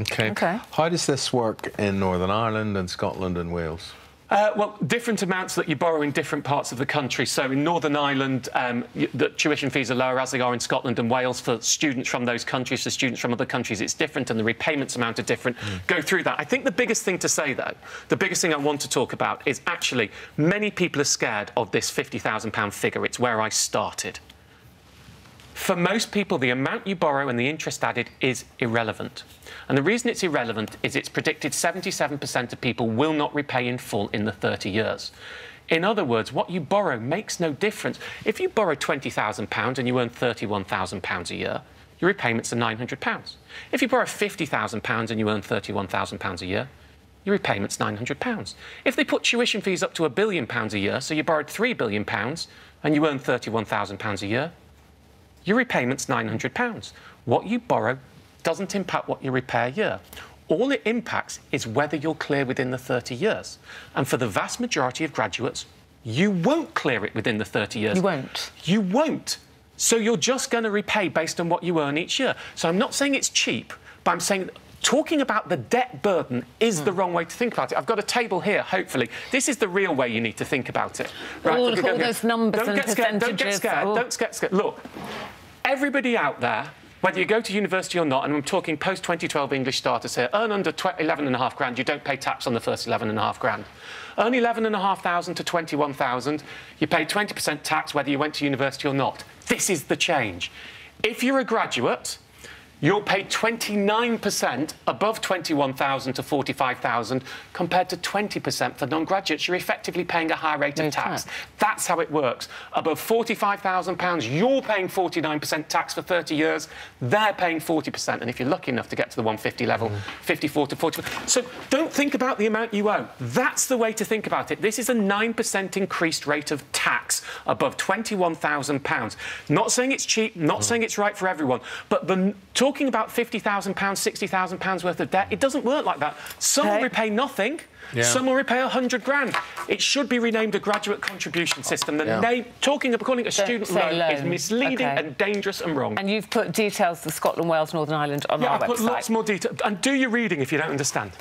OK. How does this work in Northern Ireland and Scotland and Wales? Well, different amounts that you borrow in different parts of the country. So in Northern Ireland, the tuition fees are lower, as they are in Scotland and Wales. For students from those countries, for students from other countries, it's different, and the repayments amount are different. Go through that. I think the biggest thing to say, though, the biggest thing I want to talk about is actually many people are scared of this £50,000 figure. It's where I started. For most people, the amount you borrow and the interest added is irrelevant. And the reason it's irrelevant is it's predicted 77% of people will not repay in full in the 30 years. In other words, what you borrow makes no difference. If you borrow £20,000 and you earn £31,000 a year, your repayments are £900. If you borrow £50,000 and you earn £31,000 a year, your repayment's £900. If they put tuition fees up to £1 billion a year, so you borrowed £3 billion and you earn £31,000 a year, your repayment's £900. What you borrow doesn't impact what you repay a year. All it impacts is whether you'll clear within the 30 years. And for the vast majority of graduates, you won't clear it within the 30 years. You won't? You won't. So you're just going to repay based on what you earn each year. So I'm not saying it's cheap, but I'm saying talking about the debt burden is the wrong way to think about it. I've got a table here, hopefully. This is the real way you need to think about it. Right, all those numbers and percentages. Don't get scared. Don't get scared. Look, everybody out there, whether you go to university or not, and I'm talking post-2012 English starters here, earn under 11.5 grand, you don't pay tax on the first 11.5 grand. Earn 11,500 to 21,000, you pay 20% tax whether you went to university or not. This is the change. If you're a graduate, you'll pay 29% above 21,000 to 45,000 compared to 20% for non-graduates. You're effectively paying a higher rate of tax. That's how it works. Above £45,000, you're paying 49% tax for 30 years. They're paying 40%. And if you're lucky enough to get to the 150 level, 54 to 40%. So don't think about the amount you owe. That's the way to think about it. This is a 9% increased rate of tax above £21,000. Not saying it's cheap, not saying it's right for everyone, but talking about £50,000, £60,000 worth of debt, it doesn't work like that. Some will repay nothing. Yeah. Some will repay 100 grand. It should be renamed a graduate contribution system. The name, calling it a student loan is misleading and dangerous and wrong. And you've put details for Scotland, Wales, Northern Ireland on our website. Yeah, I've put lots more detail. And do your reading if you don't understand.